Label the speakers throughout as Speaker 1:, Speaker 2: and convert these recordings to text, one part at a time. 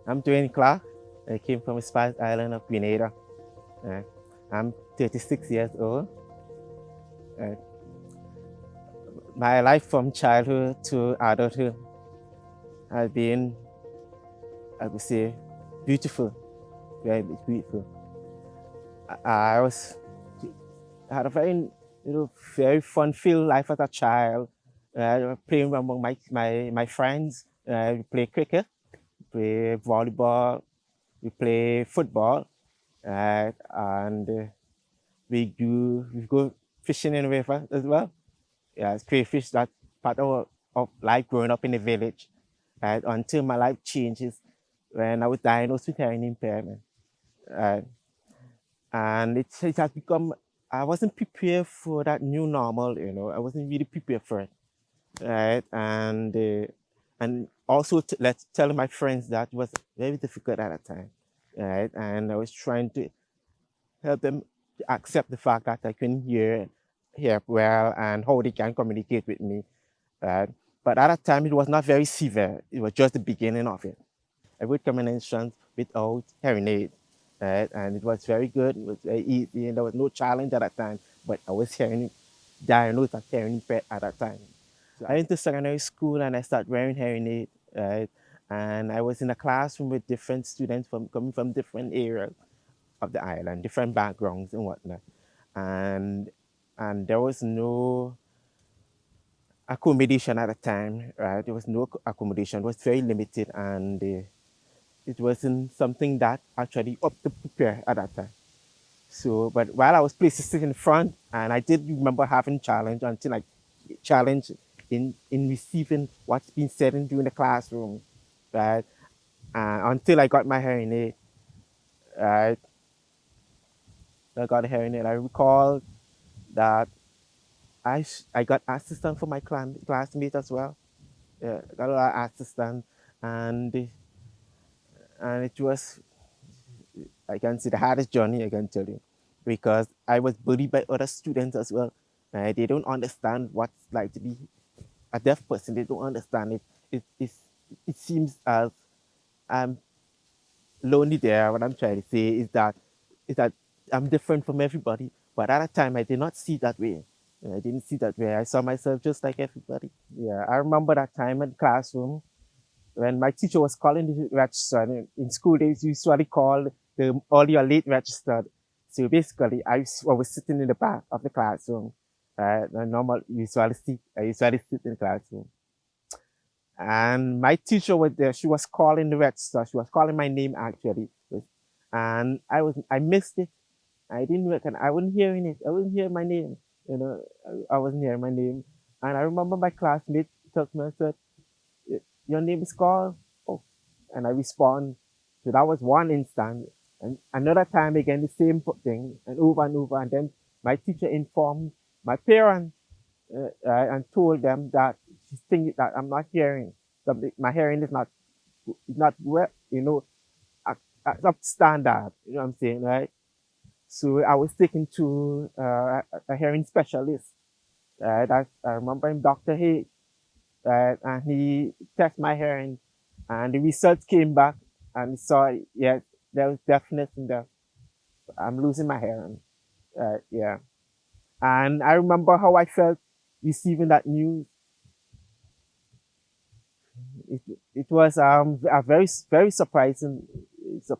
Speaker 1: I'm Dwain Clarke. I came from the Spice Island of Grenada. Uh, I'm 36 years old. Uh, my life from childhood to adulthood has been, I would say, beautiful, very beautiful. I was I had a very, very fun-filled life as a child. Playing among my friends. We play cricket, play volleyball, we play football, and we go fishing in the river as well. Yeah, it's crayfish. That part of life growing up in the village, right? Until my life changes when I was diagnosed with hearing impairment, right? And it has become. I wasn't prepared for that new normal. I wasn't really prepared for it, right? And also let's tell my friends that was very difficult at that time, right? And I was trying to help them to accept the fact that I couldn't hear well and how they can communicate with me. Right? But at that time, it was not very severe. It was just the beginning of it. I would come in insurance without hearing aid, right? And it was very good. It was very easy, and there was no challenge at that time. But I was diagnosed as hearing impaired at that time. So I went to secondary school and I started wearing hearing aid, right? And I was in a classroom with different students coming from different areas of the island, different backgrounds and whatnot. And and there was no accommodation at the time, right? There was no accommodation. It was very limited, and it wasn't something that actually up to prepare at that time. So, but while I was placed to sit in front, and I did remember having challenge until I challenge in receiving what's been said during the classroom, right? Until I got my hearing aid, right? I got a hearing aid. I recall that I got assistant for my classmate as well. Yeah, I got a lot of assistant, and and it was, I can say, the hardest journey, I can tell you, because I was bullied by other students as well. They don't understand what's like to be a deaf person. They don't understand it. It seems as I'm lonely there. What I'm trying to say is that I'm different from everybody. But at that time, I did not see that way. I didn't see that way. I saw myself just like everybody. Yeah, I remember that time in classroom when my teacher was calling the register. In school days, you usually call all your late registered. So basically, I was sitting in the back of the classroom. The normal I usually sit in the classroom. And my teacher was there. She was calling the register. She was calling my name actually. And I missed it. I didn't recognize. I wasn't hearing it. I wasn't hearing my name. I wasn't hearing my name. And I remember my classmate took me and said, "Your name is called." Oh, and I respond. So that was one instance. And another time again, the same thing, and over. And then my teacher informed my parents, and told them that she's thinking that I'm not hearing. Something, my hearing is not well, up to standard. You know what I'm saying, right? So I was taken to a hearing specialist. I remember him, Dr. Hay, and he tested my hearing, and the results came back, and he saw, yeah, there was deafness in there. I'm losing my hearing. Yeah, and I remember how I felt receiving that news. It, it was a very surprising, it's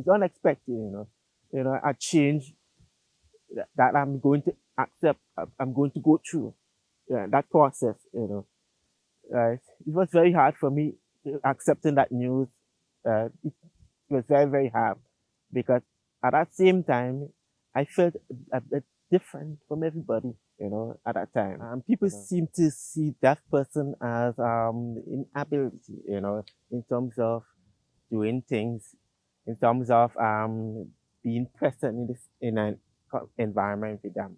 Speaker 1: unexpected, a change that I'm going to accept. I'm going to go through, that process. It was very hard for me accepting that news. It was very hard because at that same time I felt a bit different from everybody. At that time, people seem to see deaf person as inability. In terms of doing things, in terms of being present in an environment with them.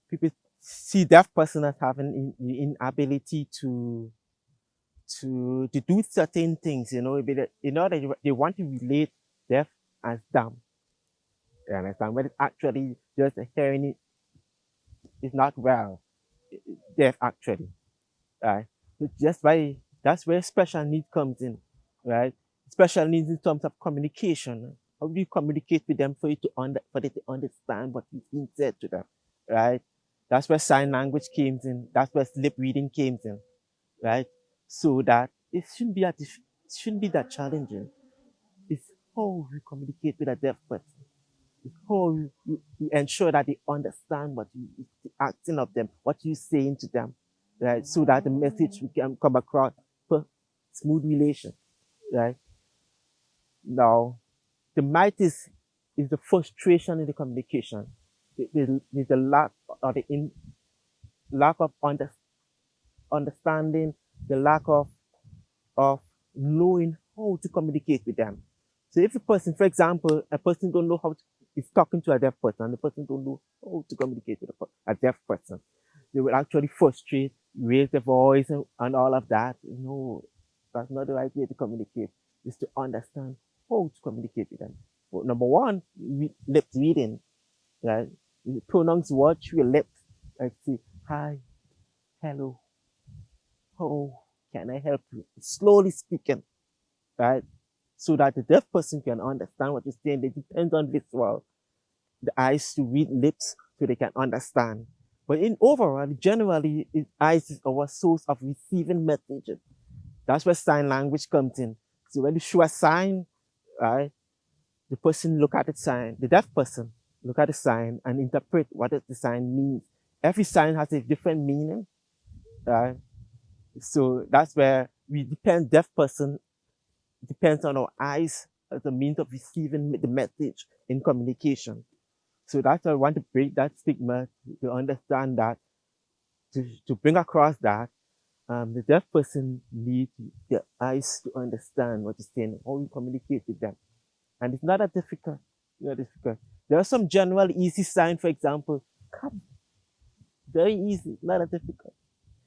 Speaker 1: People see deaf person as having inability to do certain things. They want to relate deaf as dumb. You understand? When it's actually just hearing it is not well, deaf actually. Right? So just by that's where special need comes in. right? Special needs in terms of communication. How do you communicate with them for them to understand what is being said to them, right? That's where sign language came in. That's where lip reading came in, right? So that it shouldn't be that challenging. It's how you communicate with a deaf person. It's how you ensure that they understand what you asking of them, what you're saying to them, right? So that the message can come across for smooth relation, right? Now, the might is the frustration in the communication, the lack or lack of understanding, the lack of knowing how to communicate with them. So if a person, for example, a person don't know how to, is talking to a deaf person, and the person don't know how to communicate with a deaf person, they will actually frustrate, raise their voice, and all of that. No, that's not the right way to communicate. Is to understand how to communicate with them. But number one, lip reading, right? You pronounce words through your lips. Like say, hi, hello, how can I help you? Slowly speaking, right? So that the deaf person can understand what you're saying. It depends on visual, the eyes to read lips so they can understand. But in overall, generally, eyes is our source of receiving messages. That's where sign language comes in. So when you show a sign, right, the person look at the sign, the deaf person look at the sign and interpret what does the sign means. Every sign has a different meaning, right? So that's where we depend, deaf person depends on our eyes as a means of receiving the message in communication. So that's why I want to break that stigma, to understand that, to bring across that the deaf person needs the eyes to understand what you're saying, how you communicate with them. And it's not that difficult. Not difficult. There are some general easy signs, for example, come, very easy, not that difficult.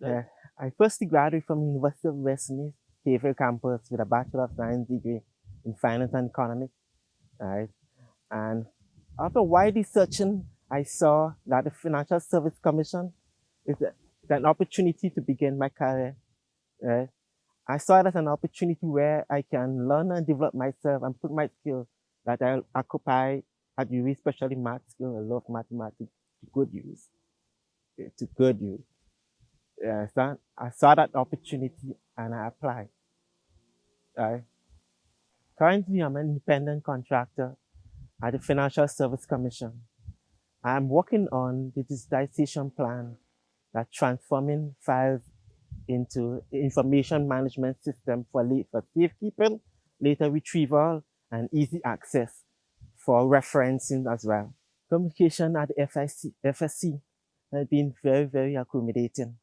Speaker 1: Yeah. I first graduated from University of West Indies, Haverhill campus with a Bachelor of Science degree in Finance and Economics, right? And after widely searching, I saw that the Financial Service Commission is an opportunity to begin my career, right? I saw it as an opportunity where I can learn and develop myself and put my skills that I occupy at UWI, especially math skills. I love mathematics to good use, to good use. Yeah, so I saw that opportunity and I applied. Right? Currently, I'm an independent contractor at the Financial Service Commission. I'm working on the digitization plan that transforming files into information management system for safekeeping, data retrieval, and easy access for referencing as well. Communication at the FSC has been very, very accommodating.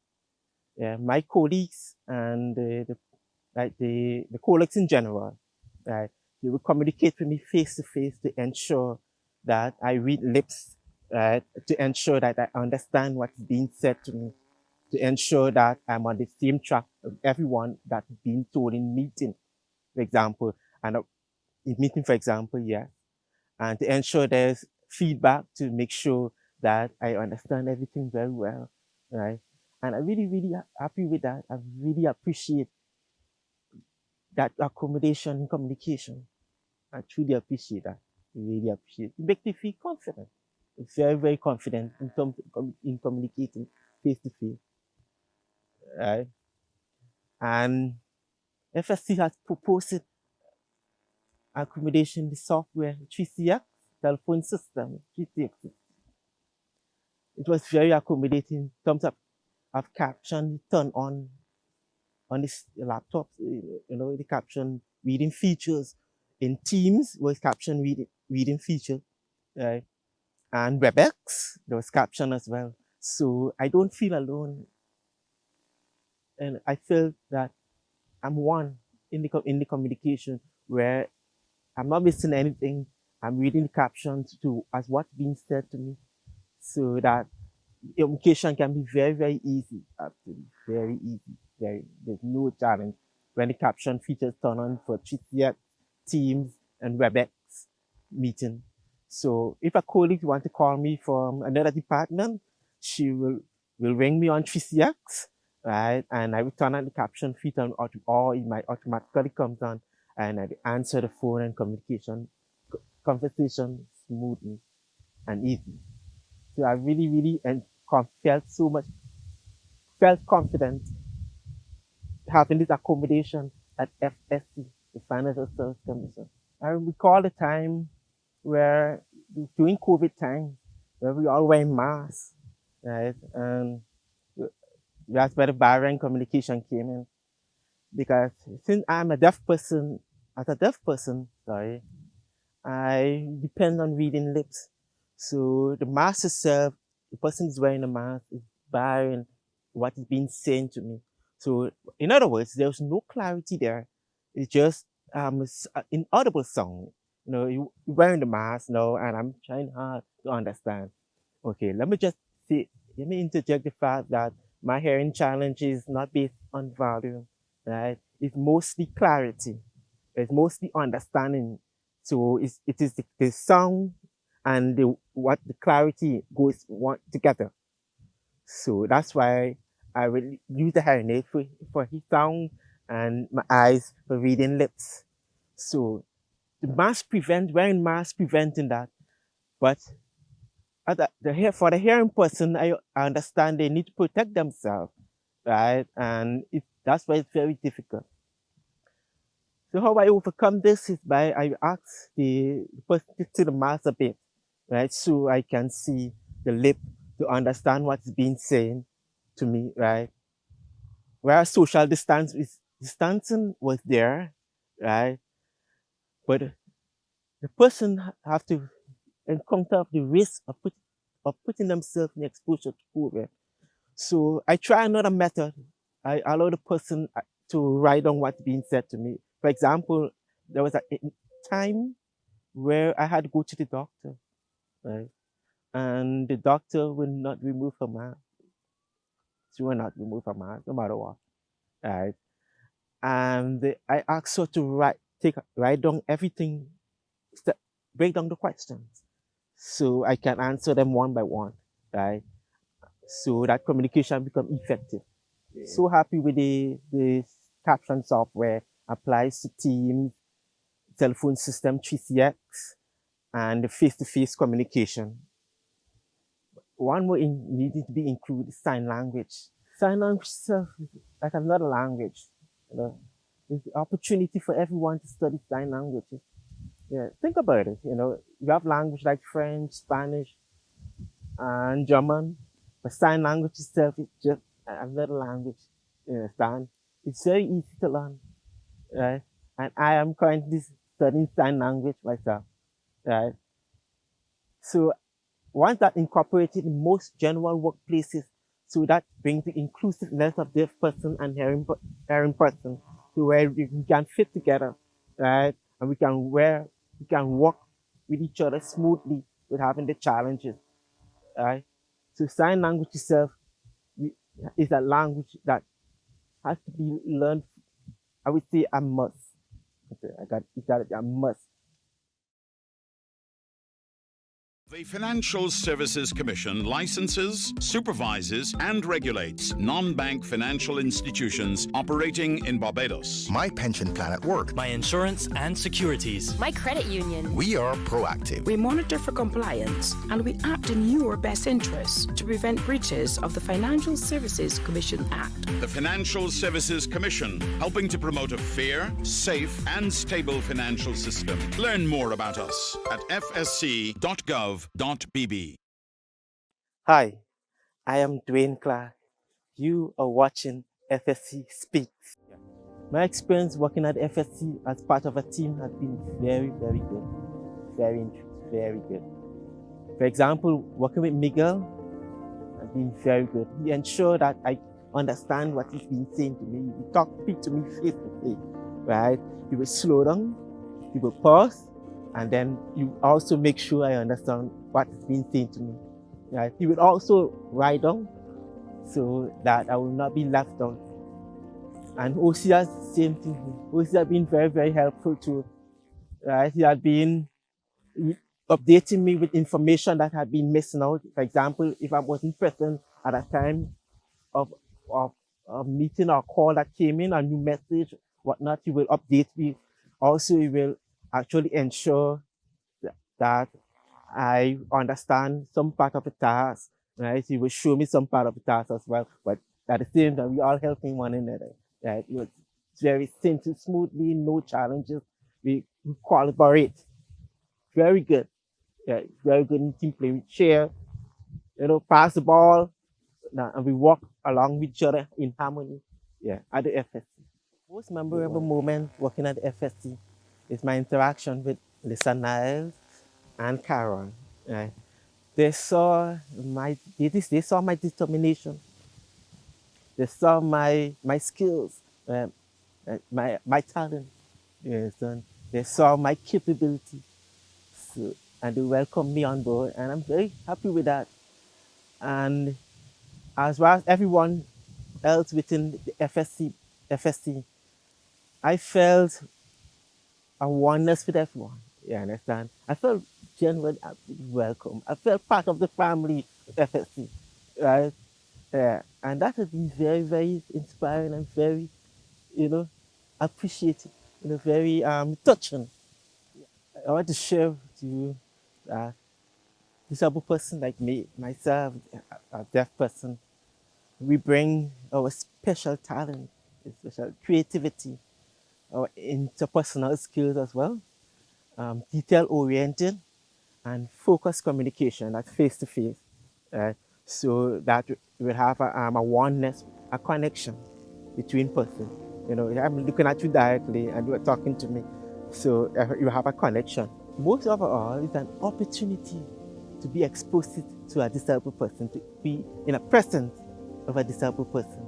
Speaker 1: My colleagues and the colleagues in general, right, they will communicate with me face to face to ensure that I read lips, right, to ensure that I understand what's being said to me, to ensure that I'm on the same track of everyone that's being told in meeting, for example, and in meeting, for example, yeah, and to ensure there's feedback to make sure that I understand everything very well, right? And I'm really, really happy with that. I really appreciate that accommodation in communication. I truly appreciate that. Really appreciate it. It makes me feel confident. Very, very confident in terms in communicating face to face, right? And FSC has proposed accommodation the software 3CX telephone system 3CX. It was very accommodating in terms of caption turn on this laptop. The caption reading features in Teams was caption reading feature, right? And WebEx there was caption as well. So I don't feel alone, and I feel that I'm one in the communication where I'm not missing anything. I'm reading the captions to as what's being said to me, so that communication can be very, very easy. Absolutely, very easy. There's no challenge when the caption features turn on for TCF, Teams, and WebEx meeting. So if a colleague want to call me from another department, she will ring me on 3CX, right? And I will turn on the caption feature, or it might automatically comes on, and I answer the phone and conversation smoothly and easy. So I really, really felt confident having this accommodation at FSC, the Financial Service Commission. I recall the time where during COVID time, where we all wearing masks, right? And that's where the barrier in communication came in. Because since I'm a deaf person, as a deaf person, sorry, I depend on reading lips. So the mask itself, the person is wearing a mask is barring what is being said to me. So in other words, there's no clarity there. It's just inaudible sound. You know, you're wearing the mask now, and I'm trying hard to understand. Okay, let me interject the fact that my hearing challenge is not based on volume, right? It's mostly clarity. It's mostly understanding. So it is the sound and what the clarity goes one together. So that's why I will use the hearing aid for his sound and my eyes for reading lips. So wearing mask preventing that. But for the hearing person, I understand they need to protect themselves, right? And that's why it's very difficult. So how I overcome this is by I ask the person to the mask a bit, right? So I can see the lip to understand what's being said to me, right? Where distancing was there, right? But the person have to encounter the risk of putting themselves in exposure to COVID. So I try another method. I allow the person to write down what's being said to me. For example, there was a time where I had to go to the doctor, right? And the doctor will not remove her mask. She will not remove her mask, no matter what, right? And I asked her to write down everything, break down the questions, so I can answer them one by one, right? So that communication become effective. So happy with the caption software applies to Teams, telephone system 3CX, and the face-to-face communication. One more needing to be included sign language. Sign language itself is like another language. You know, it's the opportunity for everyone to study sign languages. Yeah, think about it. You know, you have language like French, Spanish, and German, but sign language itself is just another language. You understand? It's very easy to learn, right? And I am currently studying sign language myself, right? So once that incorporated in most general workplaces, so that brings the inclusiveness of deaf person and hearing person to where we can fit together, right? And we can work with each other smoothly with having the challenges, right? So sign language itself is a language that has to be learned. I would say a must. Okay, a must.
Speaker 2: The Financial Services Commission licenses, supervises, and regulates non-bank financial institutions operating in Barbados.
Speaker 3: My pension plan at work.
Speaker 4: My insurance and securities.
Speaker 5: My credit union.
Speaker 3: We are proactive.
Speaker 6: We monitor for compliance and we act in your best interests to prevent breaches of the Financial Services Commission Act.
Speaker 2: The Financial Services Commission, helping to promote a fair, safe, and stable financial system. Learn more about us at fsc.gov.bb.
Speaker 1: Hi, I am Dwain Clarke. You are watching FSC Speaks. My experience working at FSC as part of a team has been very, very good. Very, very good. For example, working with Miguel has been very good. He ensured that I understand what he's been saying to me. He speak to me face to face, right? He will slow down, he will pause, and then you also make sure I understand what is being said to me. Right? He would also write down so that I will not be left out. And OCR, same thing. OCR has been very, very helpful too. Right? He had been updating me with information that had been missing out. For example, if I wasn't present at a time of a meeting or call that came in, a new message, whatnot, he will update me Also, it will actually ensure that I understand some part of the task, right? You will show me some part of the task as well, but at the same time, we all helping one another, right? It was very simple, smoothly, no challenges. We collaborate. Very good. Yeah, very good in team play. We share, pass the ball, and we walk along with each other in harmony. Yeah, at the FSC. Most memorable moment working at the FSC is my interaction with Lisa Niles and Karen. Right? They saw my determination. They saw my skills, my talent. Yes, and they saw my capability. So, and they welcomed me on board, and I'm very happy with that. And as well as everyone else within the FSC, I felt a oneness with everyone. You understand? I felt genuinely welcome. I felt part of the family of FSC, right? Yeah, and that has been very, very inspiring and very, appreciated, very touching. I want to share with you that disabled person like me, myself, a deaf person, we bring our special talent, special creativity, our interpersonal skills as well, detail oriented, and focused communication, that's face to face, so that we will have a oneness, a connection between persons. I'm looking at you directly and you are talking to me, so you have a connection. Most of all, it's an opportunity to be exposed to a disabled person, to be in a presence of a disabled person.